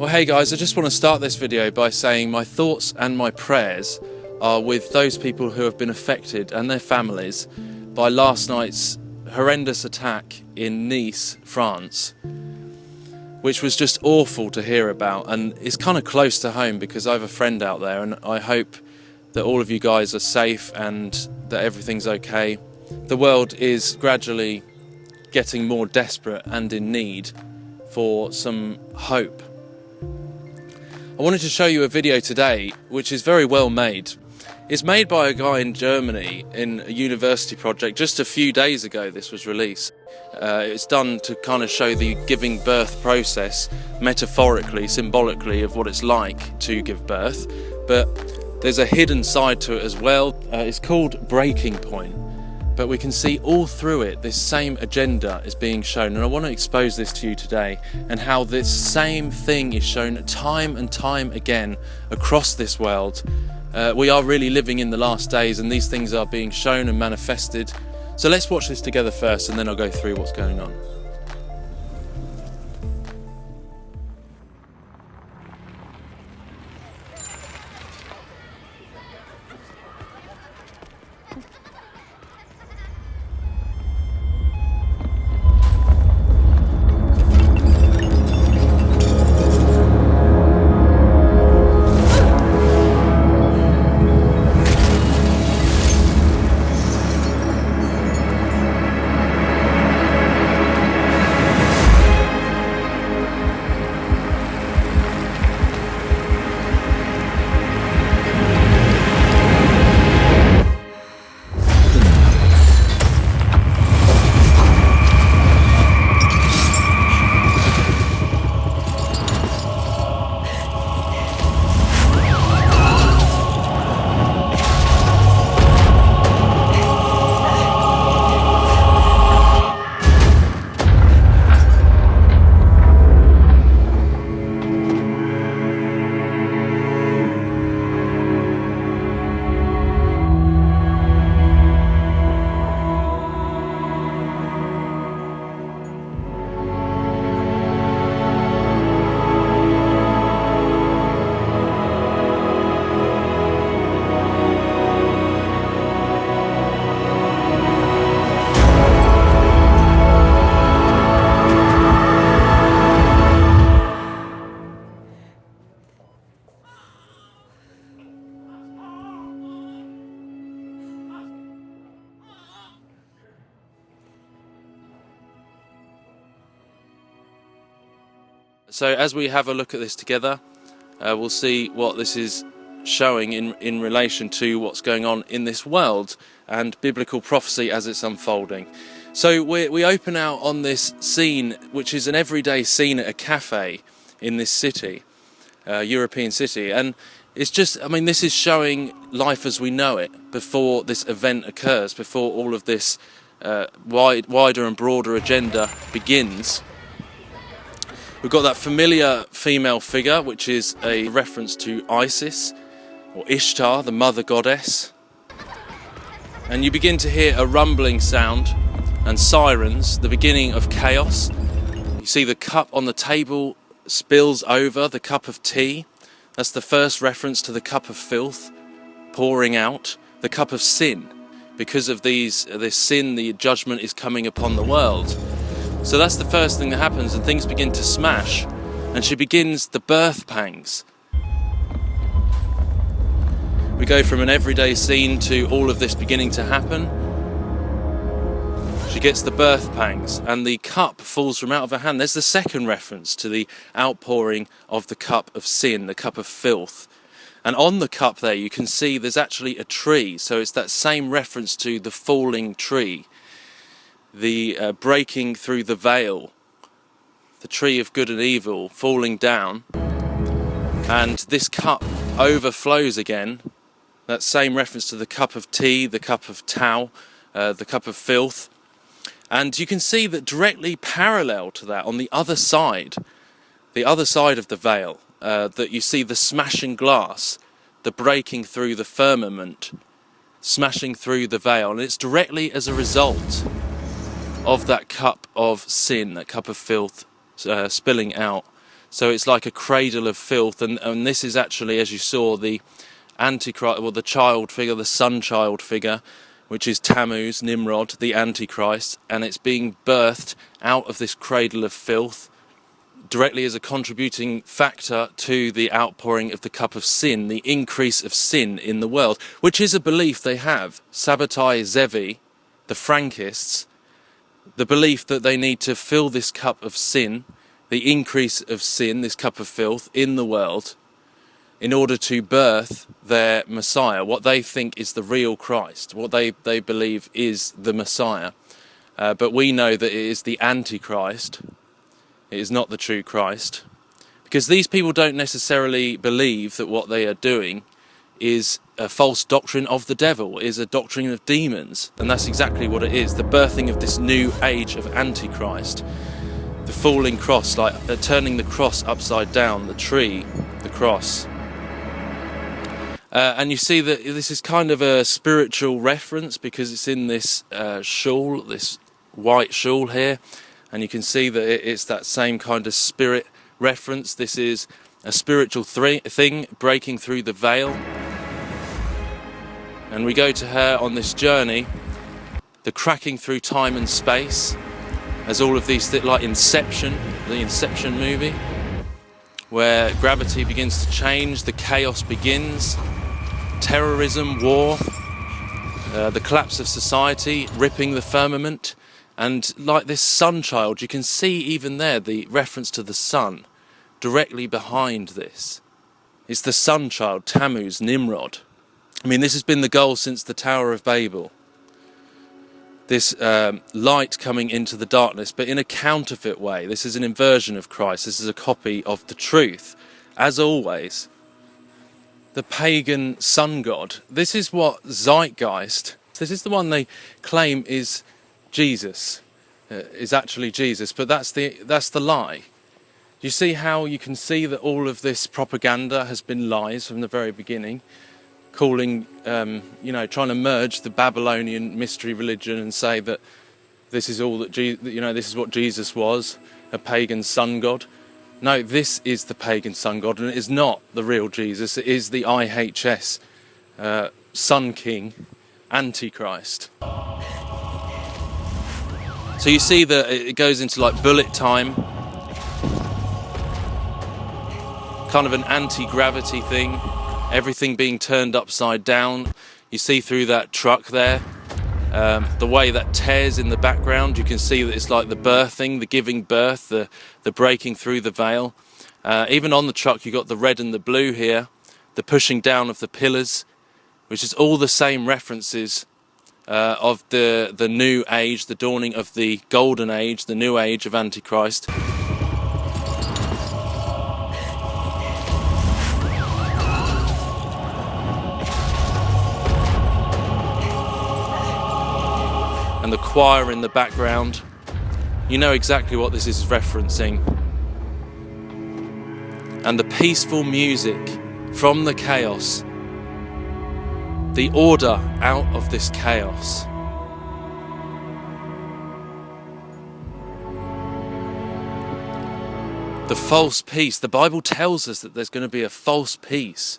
Well, hey guys, I just want to start this video by saying my thoughts and my prayers are with those people who have been affected and their families by last night's horrendous attack in Nice, France, which was just awful to hear about, and it's kind of close to home because I have a friend out there, and I hope that all of you guys are safe and that everything's okay. The world is gradually getting more desperate and in need for some hope. I wanted to show you a video today which is very well made. It's made by a guy in Germany in a university project. Just a few days ago this was released. It's done to kind of show the giving birth process, metaphorically, symbolically, of what it's like to give birth, but there's a hidden side to it as well. It's called Breaking Point, but we can see all through it this same agenda is being shown, and I want to expose this to you today, and how this same thing is shown time and time again across this world. We are really living in the last days, and these things are being shown and manifested. So let's watch this together first, and then I'll go through what's going on. So as we have a look at this together, we'll see what this is showing in relation to what's going on in this world and biblical prophecy as it's unfolding. So we open out on this scene, which is an everyday scene at a cafe in this city, European city, and it's just, I mean, this is showing life as we know it before this event occurs, before all of this wider and broader agenda begins. We've got that familiar female figure, which is a reference to Isis, or Ishtar, the mother goddess. And you begin to hear a rumbling sound and sirens, the beginning of chaos. You see the cup on the table spills over, the cup of tea. That's the first reference to the cup of filth pouring out, the cup of sin. Because of this sin, the judgment is coming upon the world. So that's the first thing that happens, and things begin to smash, and she begins the birth pangs. We go from an everyday scene to all of this beginning to happen. She gets the birth pangs, and the cup falls from out of her hand. There's the second reference to the outpouring of the cup of sin, the cup of filth. And on the cup there you can see there's actually a tree, so it's that same reference to the falling tree. The breaking through the veil, the tree of good and evil falling down, and this cup overflows again. That same reference to the cup of tea, the cup of tau, the cup of filth. And you can see that directly parallel to that, on the other side of the veil, that you see the smashing glass, the breaking through the firmament, smashing through the veil, and it's directly as a result of that cup of sin, that cup of filth spilling out. So it's like a cradle of filth, and this is actually, as you saw, the Antichrist, well, the child figure, the sun child figure, which is Tammuz, Nimrod, the Antichrist, and it's being birthed out of this cradle of filth directly as a contributing factor to the outpouring of the cup of sin, the increase of sin in the world, which is a belief they have. Sabbatai Zevi, the Frankists, the belief that they need to fill this cup of sin, the increase of sin, this cup of filth in the world, in order to birth their Messiah, what they think is the real Christ, what they believe is the Messiah. But we know that it is the Antichrist. It is not the true Christ, because these people don't necessarily believe that what they are doing is a false doctrine of the devil, is a doctrine of demons, and that's exactly what it is, the birthing of this new age of Antichrist, the falling cross, like turning the cross upside down, the tree, the cross. And you see that this is kind of a spiritual reference because it's in this shawl, this white shawl here. And you can see that it's that same kind of spirit reference. This is a spiritual thing breaking through the veil. And we go to her on this journey, the cracking through time and space, as all of these, like Inception, the Inception movie, where gravity begins to change, the chaos begins, terrorism, war, the collapse of society, ripping the firmament. And like this sun child, you can see even there the reference to the sun directly behind this. It's the sun child, Tammuz, Nimrod. I mean, this has been the goal since the Tower of Babel. This light coming into the darkness, but in a counterfeit way. This is an inversion of Christ. This is a copy of the truth. As always, the pagan sun god. This is what Zeitgeist, this is the one they claim is Jesus, is actually Jesus, but that's the lie. You see how you can see that all of this propaganda has been lies from the very beginning, calling, trying to merge the Babylonian mystery religion and say that this is all that this is what Jesus was, a pagan sun god. No, this is the pagan sun god, and it is not the real Jesus. It is the IHS Sun King, Antichrist. So you see that it goes into like bullet time, kind of an anti-gravity thing, everything being turned upside down. You see through that truck there, the way that tears in the background, you can see that it's like the birthing, the giving birth, the breaking through the veil. Even on the truck, you got the red and the blue here, the pushing down of the pillars, which is all the same references of the new age, the dawning of the golden age, the new age of Antichrist. And the choir in the background, you know exactly what this is referencing. And the peaceful music from the chaos, the order out of this chaos. The false peace. The Bible tells us that there's going to be a false peace.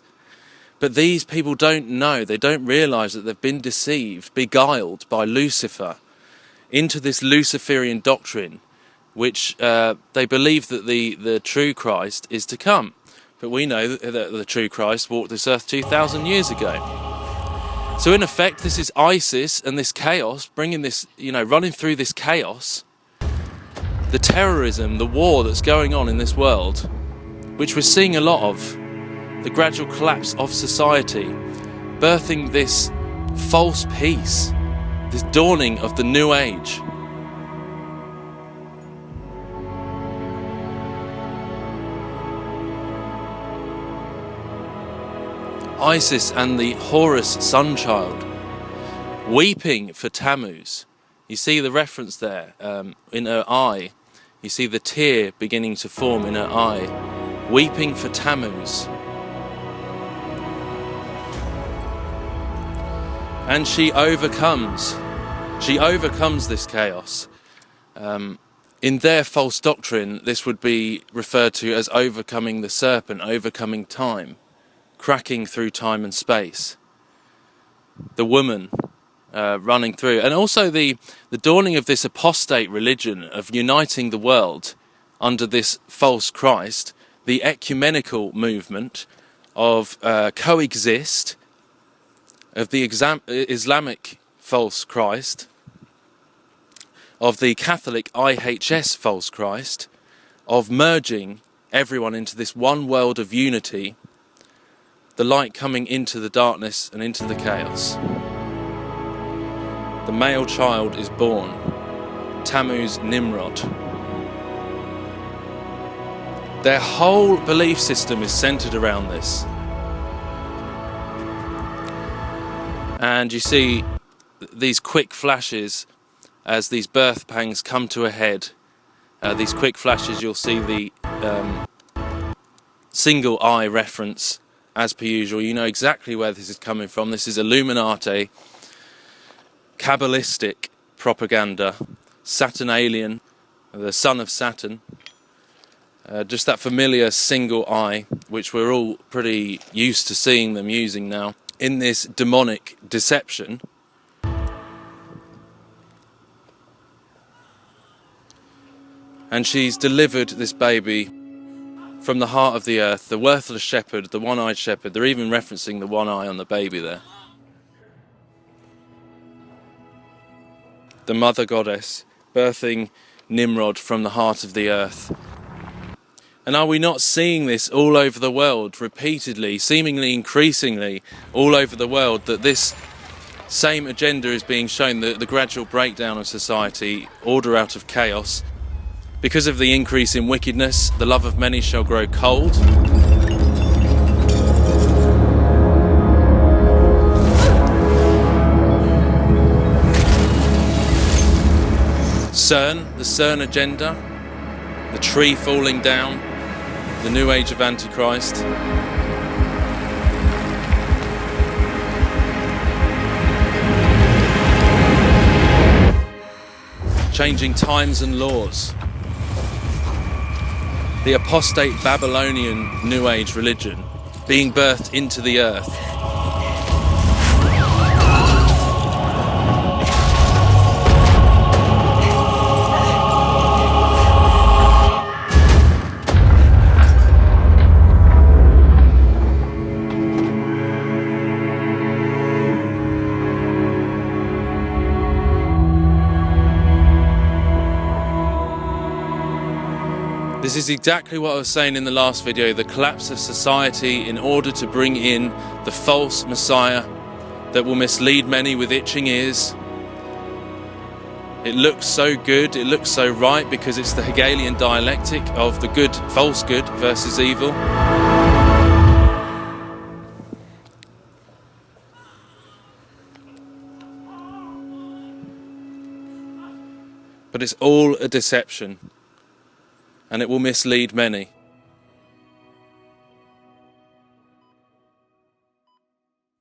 But these people don't know, they don't realise that they've been deceived, beguiled by Lucifer into this Luciferian doctrine, which they believe that the true Christ is to come. But we know that the true Christ walked this earth 2,000 years ago. So in effect, this is ISIS and this chaos, bringing this, running through this chaos, the terrorism, the war that's going on in this world, which we're seeing a lot of, the gradual collapse of society, birthing this false peace, this dawning of the new age. Isis and the Horus sun child, weeping for Tammuz. You see the reference there, in her eye. You see the tear beginning to form in her eye, weeping for Tammuz. And she overcomes this chaos. In their false doctrine, this would be referred to as overcoming the serpent, overcoming time, cracking through time and space. The woman running through, and also the dawning of this apostate religion of uniting the world under this false Christ, the ecumenical movement of coexist, of the Islamic false Christ, of the Catholic IHS false Christ, of merging everyone into this one world of unity, the light coming into the darkness and into the chaos. The male child is born, Tammuz Nimrod. Their whole belief system is centered around this. And you see these quick flashes as these birth pangs come to a head. These quick flashes, you'll see the single eye reference as per usual. You know exactly where this is coming from. This is Illuminati, Kabbalistic propaganda, Saturnalian, the son of Saturn. Just that familiar single eye, which we're all pretty used to seeing them using now, in this demonic deception. And she's delivered this baby from the heart of the earth, the worthless shepherd, the one-eyed shepherd. They're even referencing the one eye on the baby there. The mother goddess birthing Nimrod from the heart of the earth. And are we not seeing this all over the world, repeatedly, seemingly increasingly all over the world, that this same agenda is being shown, the gradual breakdown of society, order out of chaos? Because of the increase in wickedness, the love of many shall grow cold. The CERN agenda, the tree falling down, the new age of Antichrist. Changing times and laws. The apostate Babylonian New Age religion being birthed into the earth. This is exactly what I was saying in the last video, the collapse of society in order to bring in the false Messiah that will mislead many with itching ears. It looks so good, it looks so right, because it's the Hegelian dialectic of the good, false good versus evil. But it's all a deception. And it will mislead many.